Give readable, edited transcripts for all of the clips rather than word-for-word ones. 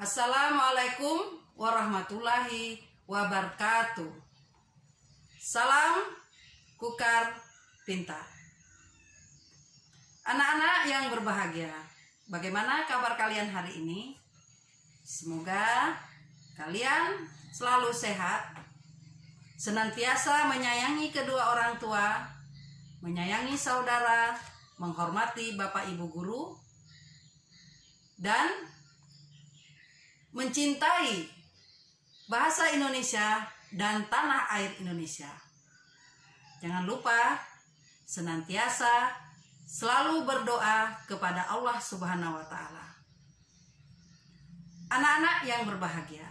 Assalamualaikum warahmatullahi wabarakatuh. Salam Kukar Pintar. Anak-anak yang berbahagia, bagaimana kabar kalian hari ini? Semoga kalian selalu sehat, senantiasa menyayangi kedua orang tua, menyayangi saudara, menghormati Bapak Ibu guru, dan mencintai bahasa Indonesia dan tanah air Indonesia. Jangan lupa senantiasa selalu berdoa kepada Allah Subhanahu wa Ta'ala. Anak-anak yang berbahagia,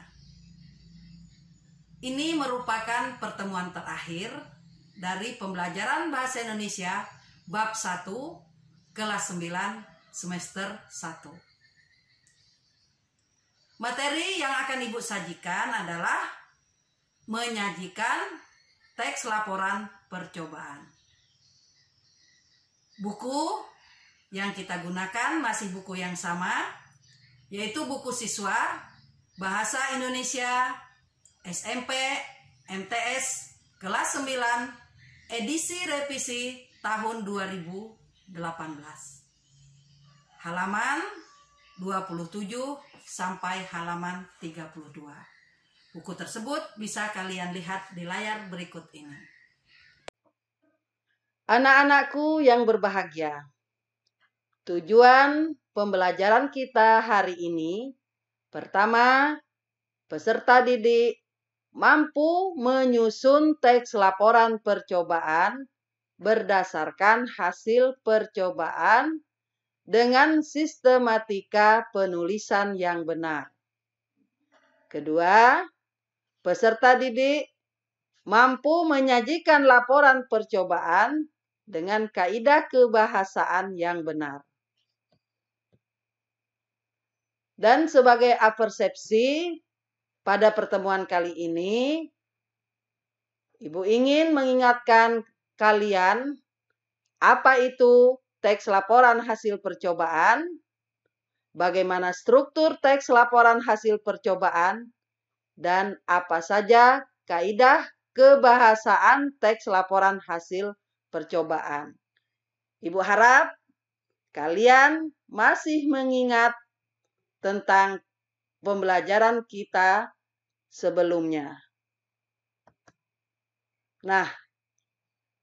ini merupakan pertemuan terakhir dari pembelajaran bahasa Indonesia bab 1 kelas 9 semester 1. Materi yang akan Ibu sajikan adalah menyajikan teks laporan percobaan. Buku yang kita gunakan masih buku yang sama, yaitu buku siswa Bahasa Indonesia SMP MTS kelas 9 edisi revisi tahun 2018. Halaman 27 sampai halaman 32. Buku tersebut bisa kalian lihat di layar berikut ini. Anak-anakku yang berbahagia, tujuan pembelajaran kita hari ini, pertama, peserta didik mampu menyusun teks laporan percobaan berdasarkan hasil percobaan dengan sistematika penulisan yang benar. Kedua, peserta didik mampu menyajikan laporan percobaan dengan kaidah kebahasaan yang benar. Dan sebagai apersepsi, pada pertemuan kali ini, Ibu ingin mengingatkan kalian apa itu teks laporan hasil percobaan, bagaimana struktur teks laporan hasil percobaan, dan apa saja kaidah kebahasaan teks laporan hasil percobaan. Ibu harap kalian masih mengingat tentang pembelajaran kita sebelumnya. Nah,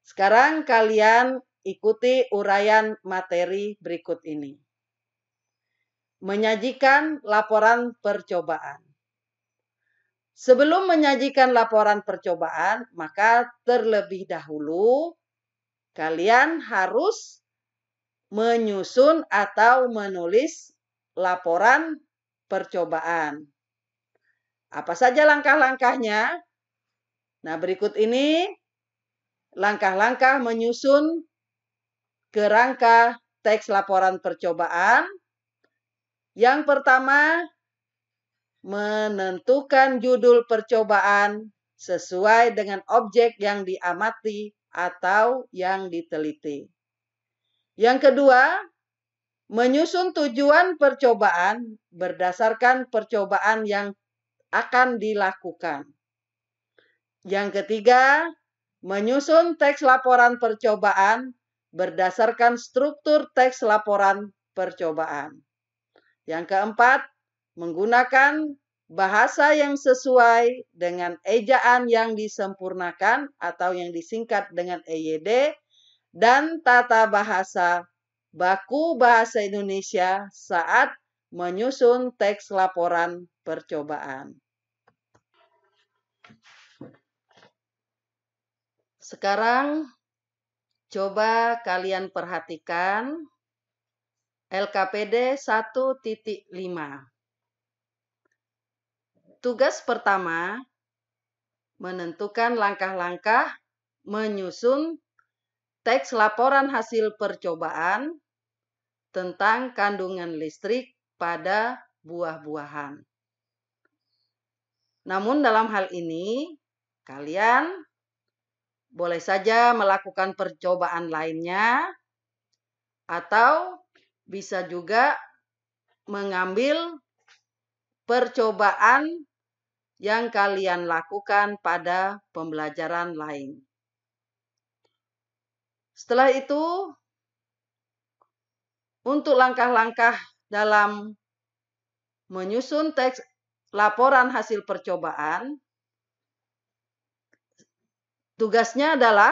sekarang kalian ikuti uraian materi berikut ini. Menyajikan laporan percobaan. Sebelum menyajikan laporan percobaan, maka terlebih dahulu kalian harus menyusun atau menulis laporan percobaan. Apa saja langkah-langkahnya? Nah, berikut ini langkah-langkah menyusun kerangka teks laporan percobaan. Yang pertama, menentukan judul percobaan sesuai dengan objek yang diamati atau yang diteliti. Yang kedua, menyusun tujuan percobaan berdasarkan percobaan yang akan dilakukan. Yang ketiga, menyusun teks laporan percobaan berdasarkan struktur teks laporan percobaan. Yang keempat, menggunakan bahasa yang sesuai dengan ejaan yang disempurnakan atau yang disingkat dengan EYD dan tata bahasa baku bahasa Indonesia saat menyusun teks laporan percobaan. Sekarang coba kalian perhatikan LKPD 1.5. Tugas pertama, menentukan langkah-langkah menyusun teks laporan hasil percobaan tentang kandungan listrik pada buah-buahan. Namun dalam hal ini, kalian boleh saja melakukan percobaan lainnya atau bisa juga mengambil percobaan yang kalian lakukan pada pembelajaran lain. Setelah itu, untuk langkah-langkah dalam menyusun teks laporan hasil percobaan, tugasnya adalah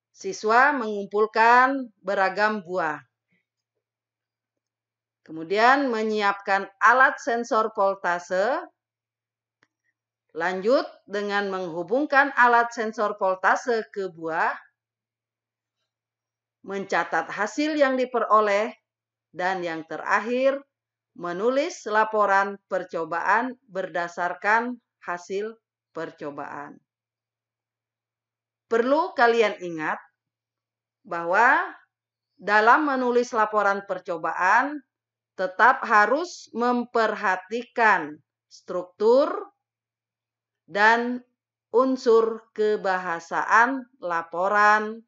siswa mengumpulkan beragam buah. Kemudian menyiapkan alat sensor voltase. Lanjut dengan menghubungkan alat sensor voltase ke buah. Mencatat hasil yang diperoleh. Dan yang terakhir, menulis laporan percobaan berdasarkan hasil percobaan. Perlu kalian ingat bahwa dalam menulis laporan percobaan tetap harus memperhatikan struktur dan unsur kebahasaan laporan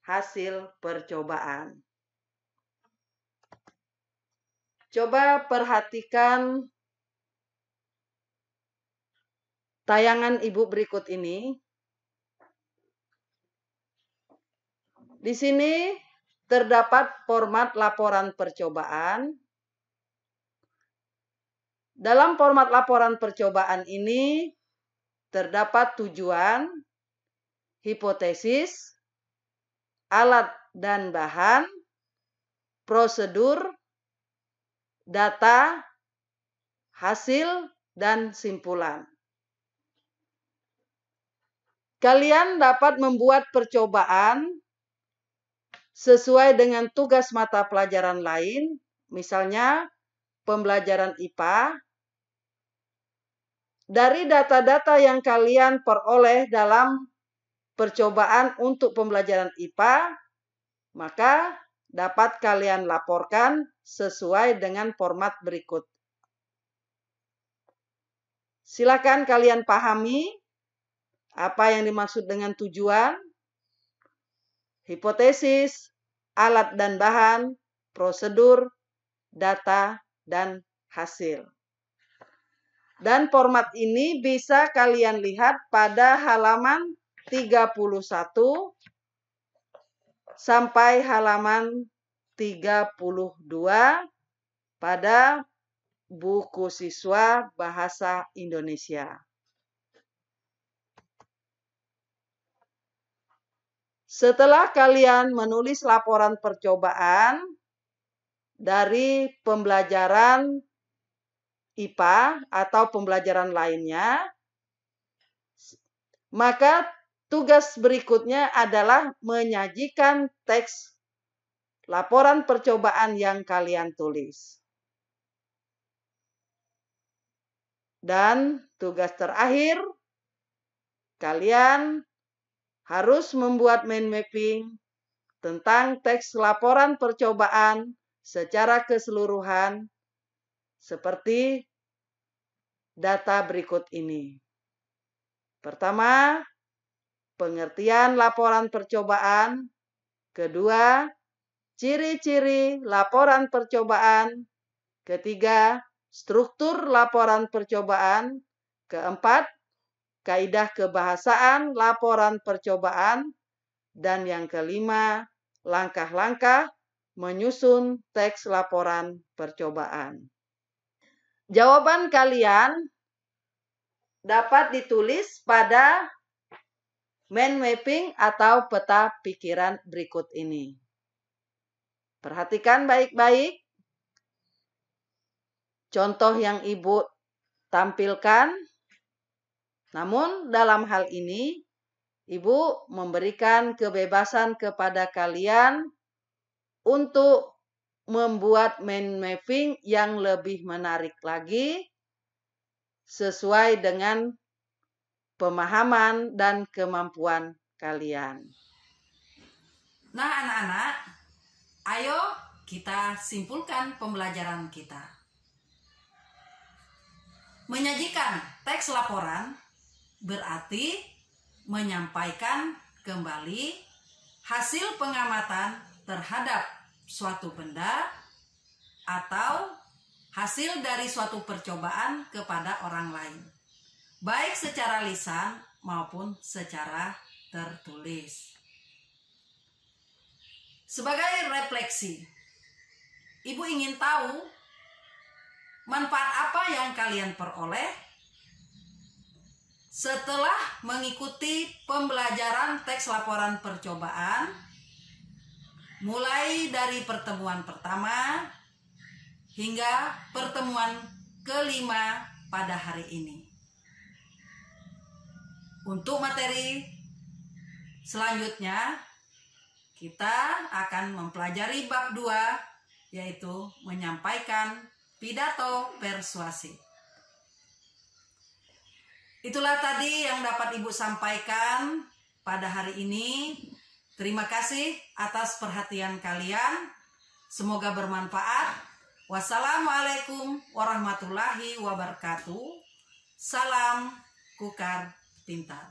hasil percobaan. Coba perhatikan tayangan Ibu berikut ini. Di sini terdapat format laporan percobaan. Dalam format laporan percobaan ini terdapat tujuan, hipotesis, alat dan bahan, prosedur, data, hasil, dan simpulan. Kalian dapat membuat percobaan sesuai dengan tugas mata pelajaran lain, misalnya pembelajaran IPA. Dari data-data yang kalian peroleh dalam percobaan untuk pembelajaran IPA, maka dapat kalian laporkan sesuai dengan format berikut. Silakan kalian pahami apa yang dimaksud dengan tujuan, hipotesis, alat dan bahan, prosedur, data, dan hasil. Dan format ini bisa kalian lihat pada halaman 31 sampai halaman 32 pada buku siswa Bahasa Indonesia. Setelah kalian menulis laporan percobaan dari pembelajaran IPA atau pembelajaran lainnya, maka tugas berikutnya adalah menyajikan teks laporan percobaan yang kalian tulis. Dan tugas terakhir, kalian harus membuat mind mapping tentang teks laporan percobaan secara keseluruhan seperti data berikut ini. Pertama, pengertian laporan percobaan. Kedua, ciri-ciri laporan percobaan. Ketiga, struktur laporan percobaan. Keempat, kaidah kebahasaan laporan percobaan. Dan yang kelima, langkah-langkah menyusun teks laporan percobaan. Jawaban kalian dapat ditulis pada mind mapping atau peta pikiran berikut ini. Perhatikan baik-baik contoh yang Ibu tampilkan. Namun dalam hal ini, Ibu memberikan kebebasan kepada kalian untuk membuat mind mapping yang lebih menarik lagi sesuai dengan pemahaman dan kemampuan kalian. Nah, anak-anak, ayo kita simpulkan pembelajaran kita. Menyajikan teks laporan berarti menyampaikan kembali hasil pengamatan terhadap suatu benda atau hasil dari suatu percobaan kepada orang lain, baik secara lisan maupun secara tertulis. Sebagai refleksi, Ibu ingin tahu manfaat apa yang kalian peroleh setelah mengikuti pembelajaran teks laporan percobaan mulai dari pertemuan pertama hingga pertemuan kelima pada hari ini. Untuk materi selanjutnya, kita akan mempelajari bab 2, yaitu menyampaikan pidato persuasi. Itulah tadi yang dapat Ibu sampaikan pada hari ini. Terima kasih atas perhatian kalian. Semoga bermanfaat. Wassalamualaikum warahmatullahi wabarakatuh. Salam Kukar Pintar.